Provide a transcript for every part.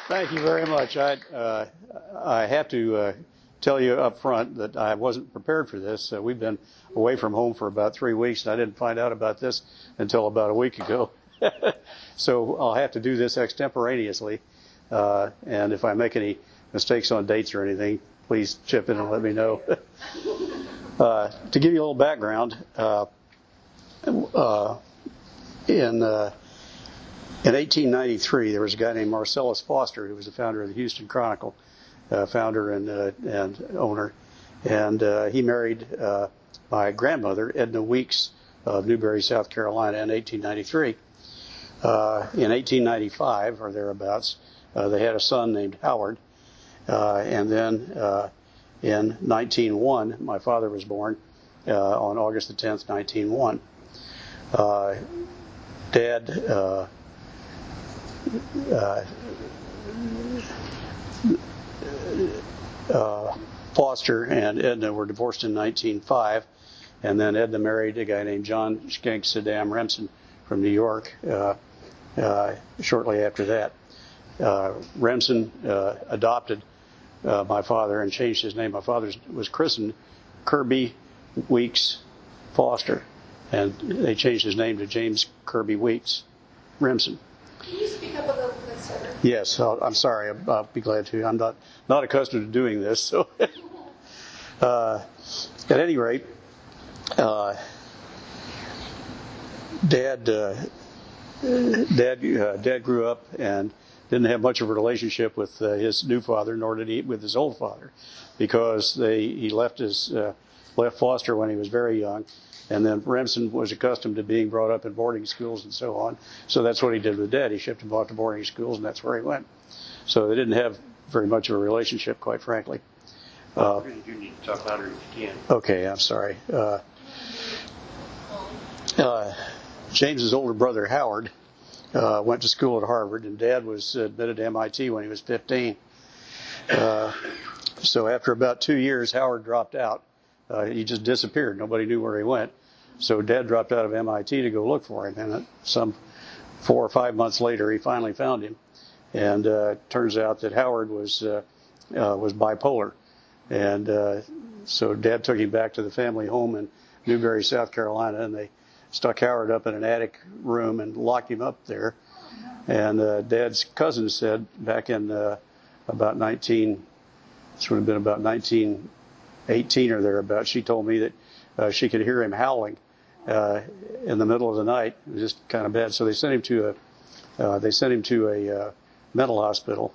Thank you very much. I have to tell you up front that I wasn't prepared for this. We've been away from home for about 3 weeks, and I didn't find out about this until about a week ago. So I'll have to do this extemporaneously. And if I make any mistakes on dates or anything, please chip in and let me know. To give you a little background, in 1893, there was a guy named Marcellus Foster who was the founder of the Houston Chronicle, founder and owner. And he married my grandmother, Edna Weeks of Newberry, South Carolina, in 1893. In 1895, or thereabouts, they had a son named Howard. And then in 1901, my father was born on August the 10th, 1901. Dad Foster and Edna were divorced in 1905, and then Edna married a guy named John Henry Kirby Remsen from New York shortly after that. Remsen adopted my father and changed his name. My father was christened Kirby Weeks Foster, and they changed his name to James Kirby Weeks Remsen. Can you speak up a little bit, sir? Yes, I'm sorry. I'll be glad to. I'm not accustomed to doing this. So, at any rate, Dad grew up and didn't have much of a relationship with his new father, nor did he with his old father, because he left Foster when he was very young. And then Remsen was accustomed to being brought up in boarding schools and so on. So that's what he did with Dad. He shipped him off to boarding schools, and that's where he went. So they didn't have very much of a relationship, quite frankly. You need to talk louder if you can. Okay, I'm sorry. James's older brother, Howard, went to school at Harvard, and Dad was admitted to MIT when he was 15. So after about 2 years, Howard dropped out. He just disappeared. Nobody knew where he went. So Dad dropped out of MIT to go look for him. And some 4 or 5 months later, he finally found him. And it turns out that Howard was bipolar. And so Dad took him back to the family home in Newberry, South Carolina, and they stuck Howard up in an attic room and locked him up there. And Dad's cousin said back in about 1918 or thereabouts, she told me that she could hear him howling in the middle of the night. It was just kind of bad. So they sent him to a mental hospital,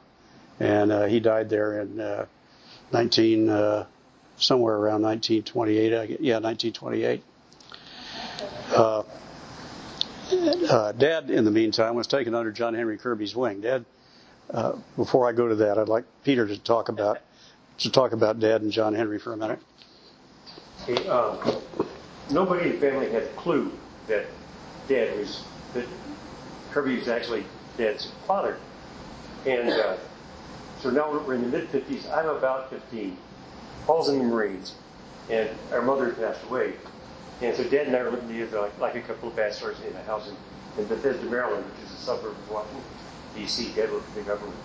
and he died there in somewhere around 1928. Yeah, 1928. Dad, in the meantime, was taken under John Henry Kirby's wing. Dad, before I go to that, I'd like Peter to talk about Dad and John Henry for a minute. Hey, nobody in the family had a clue that Kirby was actually Dad's father. And so now we're in the mid-50s. I'm about 15. Paul's in the Marines, and our mother passed away. And so Dad and I were living together like a couple of bachelors in a house in Bethesda, Maryland, which is a suburb of Washington, D.C. Dad worked for the government.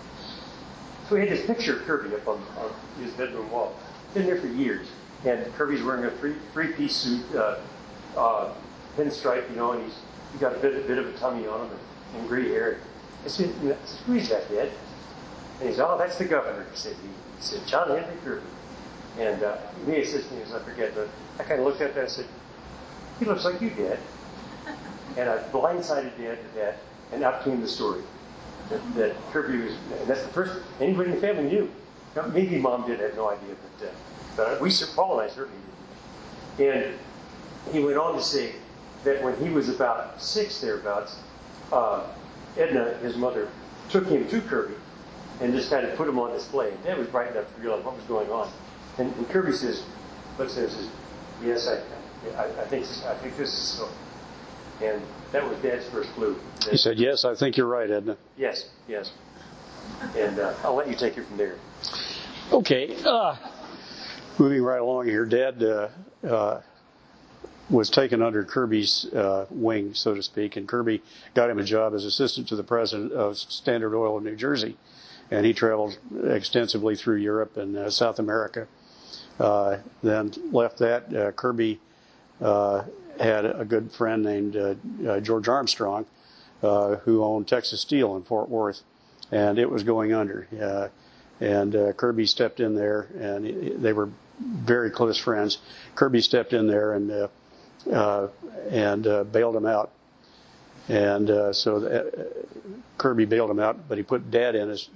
So we had this picture of Kirby up on his bedroom wall. Been there for years. And Kirby's wearing a three-piece suit, pinstripe, and he's got a bit of a tummy on him and gray hair. I said, who is that, Dad? And he said, oh, that's the governor. He said, John Henry Kirby. And he made a sister, I forget, but I kind of looked at that and said, he looks like you, Dad. And I blindsided Dad to that, and out came the story. That Kirby was, and that's the first anybody in the family knew. Now, maybe Mom did, I have no idea, but Paul and I certainly did. And he went on to say that when he was about 6 thereabouts, Edna, his mother, took him to Kirby and just kind of put him on display. And Dad was bright enough to realize what was going on. And Kirby looks at him and says, yes, I think this is so. And that was Dad's first clue. He said, yes, I think you're right, Edna. Yes. And I'll let you take it from there. Okay. Moving right along here, Dad was taken under Kirby's wing, so to speak, and Kirby got him a job as assistant to the president of Standard Oil of New Jersey. and he traveled extensively through Europe and South America. Then left that. Kirby had a good friend named George Armstrong, who owned Texas Steel in Fort Worth, and it was going under. And Kirby stepped in there, and they were very close friends. Kirby stepped in there and bailed him out. And so Kirby bailed him out, but he put Dad in as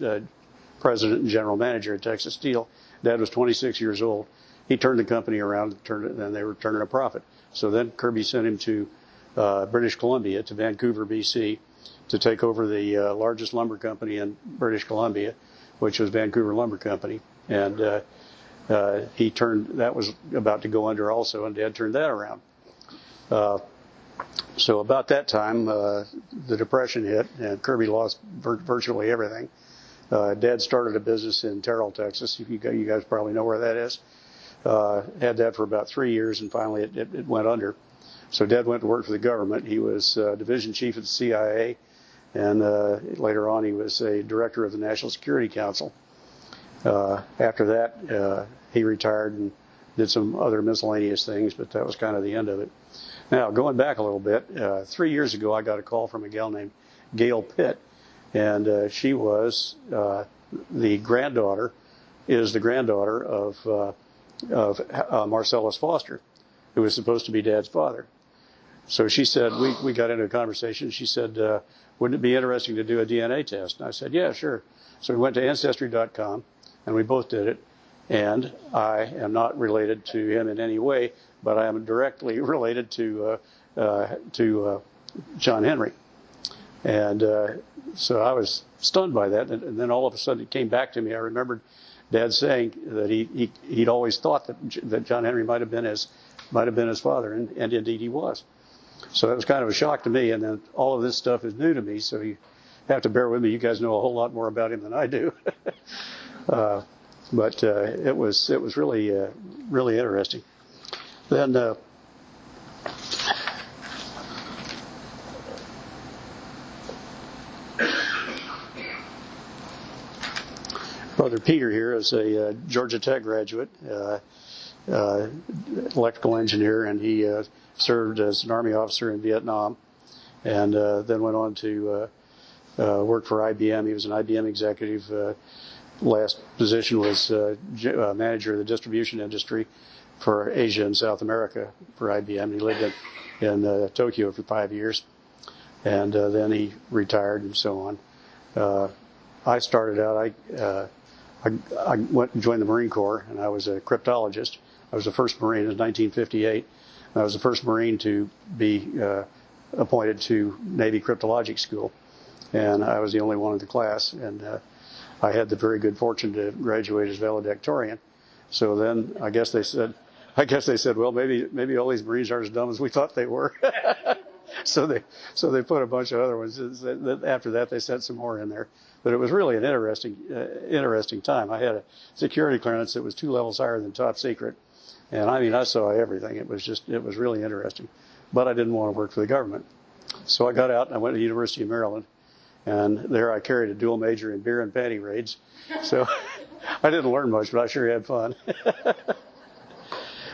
president and general manager at Texas Steel. Dad was 26 years old. He turned the company around, and they were turning a profit. So then Kirby sent him to British Columbia, to Vancouver, BC, to take over the largest lumber company in British Columbia, which was Vancouver Lumber Company. And that was about to go under also, and Dad turned that around. So about that time, the Depression hit, and Kirby lost virtually everything. Dad started a business in Terrell, Texas. You guys probably know where that is. Had that for about 3 years, and finally it went under. So Dad went to work for the government. He was division chief of the CIA, and later on he was a director of the National Security Council. After that, he retired and did some other miscellaneous things, but that was kind of the end of it. Now, going back a little bit, 3 years ago I got a call from a gal named Gail Pitt, and she was the granddaughter of Marcellus Foster, who was supposed to be Dad's father. So she said, we got into a conversation. She said, wouldn't it be interesting to do a DNA test? And I said, yeah, sure. So we went to Ancestry.com, and we both did it. And I am not related to him in any way, but I am directly related to John Henry. And so I was stunned by that. And then all of a sudden it came back to me. I remembered Dad saying that he'd always thought that John Henry might have been his father, and indeed he was. So that was kind of a shock to me. And then all of this stuff is new to me, so you have to bear with me. You guys know a whole lot more about him than I do. But it was really really interesting. Then Brother Peter here is a Georgia Tech graduate, electrical engineer, and he served as an Army officer in Vietnam, and then went on to work for IBM. He was an IBM executive. Last position was manager of the distribution industry for Asia and South America for IBM. He lived in Tokyo for 5 years, and then he retired and so on. I started out, I went and joined the Marine Corps, and I was a cryptologist. I was the first Marine in 1958. I was the first Marine to be appointed to Navy Cryptologic School, and I was the only one in the class, and I had the very good fortune to graduate as valedictorian. So then I guess they said, well, maybe all these Marines aren't as dumb as we thought they were. So they put a bunch of other ones. After that, they sent some more in there. But it was really an interesting time. I had a security clearance that was 2 levels higher than top secret, and I mean I saw everything. It was really interesting. But I didn't want to work for the government, so I got out and I went to the University of Maryland. And there I carried a dual major in beer and panty raids. So I didn't learn much, but I sure had fun.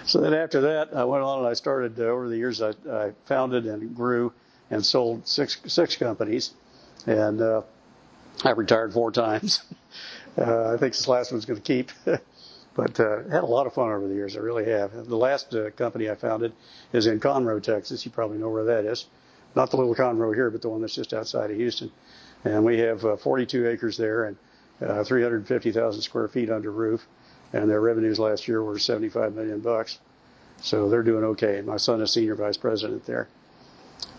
So then after that, I went on and I started, over the years, I founded and grew and sold six companies. And I retired 4 times. I think this last one's going to keep. But had a lot of fun over the years. I really have. The last company I founded is in Conroe, Texas. You probably know where that is. Not the little Conroe here, but the one that's just outside of Houston. And we have 42 acres there and 350,000 square feet under roof. And their revenues last year were $75 million. So they're doing okay. My son is senior vice president there.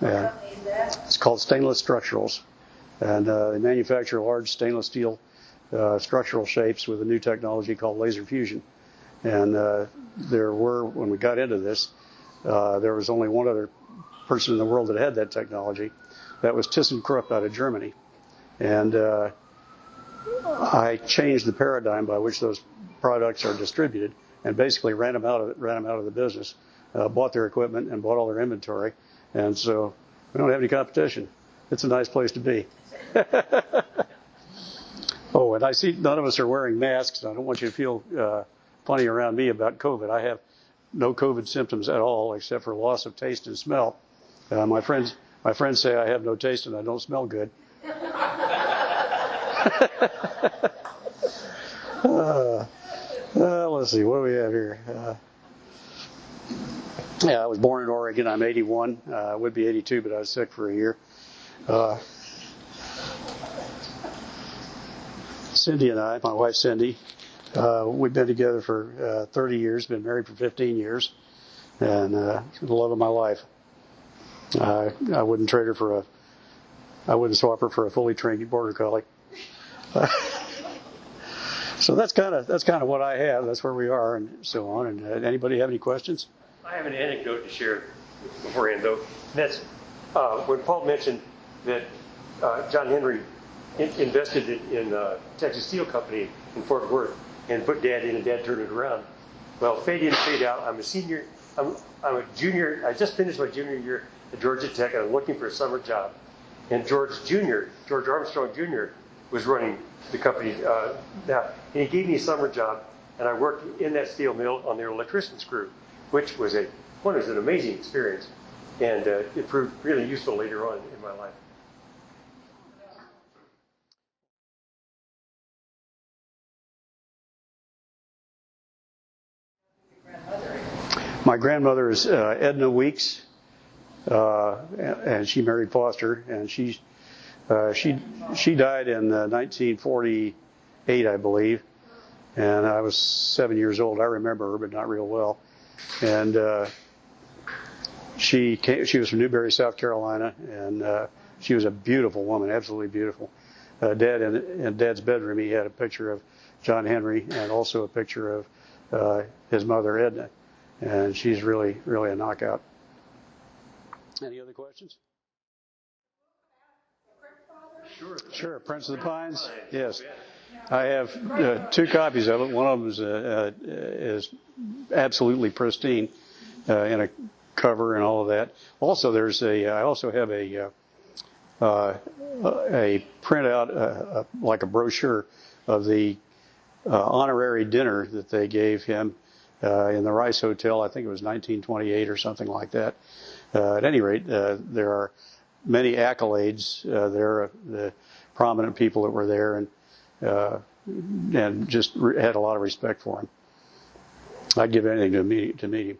It's called Stainless Structurals. And they manufacture large stainless steel structural shapes with a new technology called laser fusion. And when we got into this, there was only one other person in the world that had that technology. That was ThyssenKrupp out of Germany. And I changed the paradigm by which those products are distributed, and basically ran them out of the business, bought their equipment and bought all their inventory, and so we don't have any competition. It's a nice place to be. Oh, and I see none of us are wearing masks. I don't want you to feel funny around me about COVID. I have no COVID symptoms at all, except for loss of taste and smell. My friends say I have no taste and I don't smell good. Let's see, what do we have here? I was born in Oregon. I'm 81. I would be 82, but I was sick for a year. Cindy and I, my wife Cindy, we've been together for 30 years, been married for 15 years, and the love of my life. I wouldn't trade her I wouldn't swap her for a fully trained border collie. So that's kind of what I have. That's where we are, and so on. And anybody have any questions? I have an anecdote to share beforehand, though. That's when Paul mentioned that John Henry invested in Texas Steel Company in Fort Worth and put Dad in, and Dad turned it around. Well, fade in, fade out. I'm a senior. I'm a junior. I just finished my junior year at Georgia Tech, and I'm looking for a summer job. And George Armstrong Jr. was running the company now, and he gave me a summer job, and I worked in that steel mill on their electrician's crew, which was an amazing experience, and it proved really useful later on in my life. My grandmother is Edna Weeks, and she married Foster, and she died in 1948, I believe, and I was 7 years old. I remember her, but not real well. And she was from Newberry, South Carolina, and she was a beautiful woman, absolutely beautiful. Dad, in Dad's bedroom, he had a picture of John Henry and also a picture of his mother, Edna. And she's really, really a knockout. Any other questions? Sure. Prince of the Pines. Yes, I have 2 copies of it. One of them is absolutely pristine in a cover and all of that. Also, I also have a printout, like a brochure of the honorary dinner that they gave him in the Rice Hotel. I think it was 1928 or something like that. At any rate, there are many accolades. There are the prominent people that were there, and just had a lot of respect for him. I'd give anything to meet him.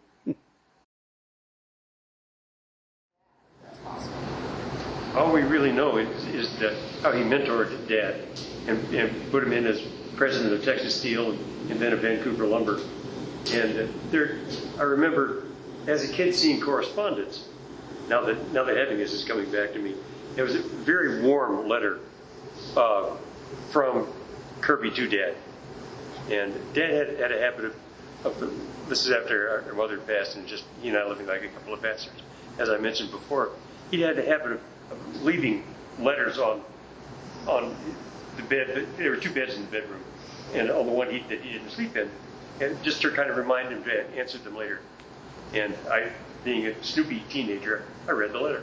All we really know is that how he mentored Dad and put him in as president of Texas Steel and then of Vancouver Lumber. And I remember as a kid seeing correspondence. Now that having this is coming back to me, it was a very warm letter from Kirby to Dad. And Dad had a habit of this is after our mother passed, and just he and I living like a couple of bastards. As I mentioned before, he had a habit of leaving letters on the bed. There were 2 beds in the bedroom, and on the one that he didn't sleep in, and just to kind of remind him to answer them later. And I, being a snoopy teenager, I read the letter.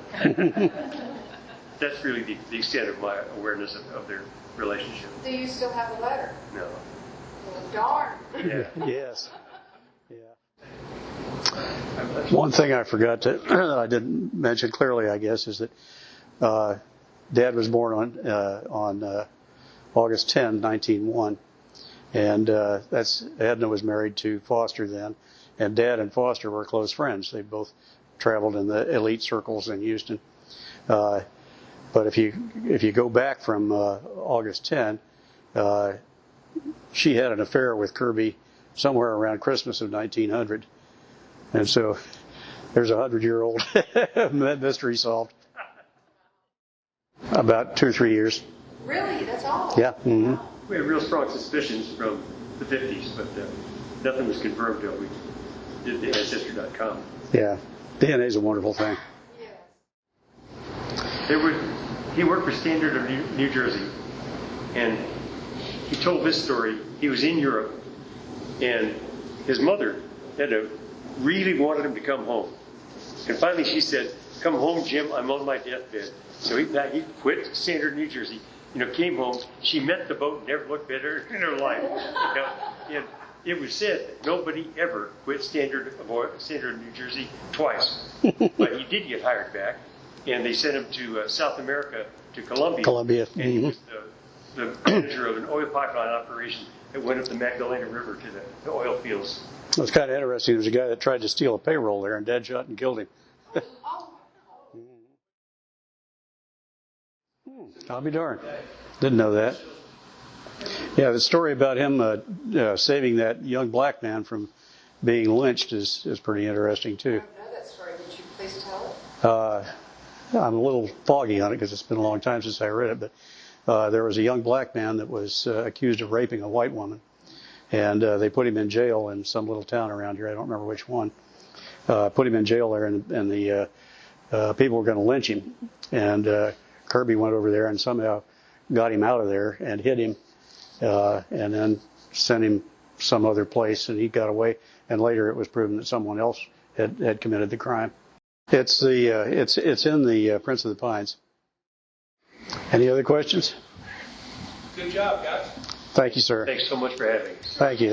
That's really the extent of my awareness of their relationship. Do you still have a letter? No. Well, darn. Yeah. Yes. Yeah. One thing I forgot that I didn't mention clearly, I guess, is that Dad was born on August 10, 1901, and Edna was married to Foster then, and Dad and Foster were close friends. They both traveled in the elite circles in Houston. But if you go back from August 10, she had an affair with Kirby somewhere around Christmas of 1900, and so there's a 100-year-old mystery solved. About 2 or 3 years. Really? That's all? Yeah. Mm-hmm. We had real strong suspicions from the 50s, but nothing was confirmed until we did the Ancestry.com. Yeah. DNA is a wonderful thing. Yes. He worked for Standard of New Jersey, and he told this story. He was in Europe, and his mother really wanted him to come home. And finally she said, "Come home, Jim, I'm on my deathbed." So he quit Standard New Jersey. came home. She met the boat and never looked better in her life. And it was said that nobody ever quit Standard New Jersey twice. But he did get hired back, and they sent him to South America, to Colombia. And he was the manager of an oil pipeline operation that went up the Magdalena River to the oil fields. It was kind of interesting. There was a guy that tried to steal a payroll there, and Dad shot and killed him. I'll be darned. Didn't know that. Yeah, the story about him saving that young black man from being lynched is pretty interesting, too. I know that story. Would you please tell it? I'm a little foggy on it because it's been a long time since I read it, but there was a young black man that was accused of raping a white woman, and they put him in jail in some little town around here. I don't remember which one. Put him in jail there, and the people were going to lynch him. And Kirby went over there and somehow got him out of there and hid him, and then sent him some other place, and he got away. And later it was proven that someone else had committed the crime. It's in the Prince of the Pines. Any other questions? Good job, guys. Thank you, sir. Thanks so much for having us. Thank you.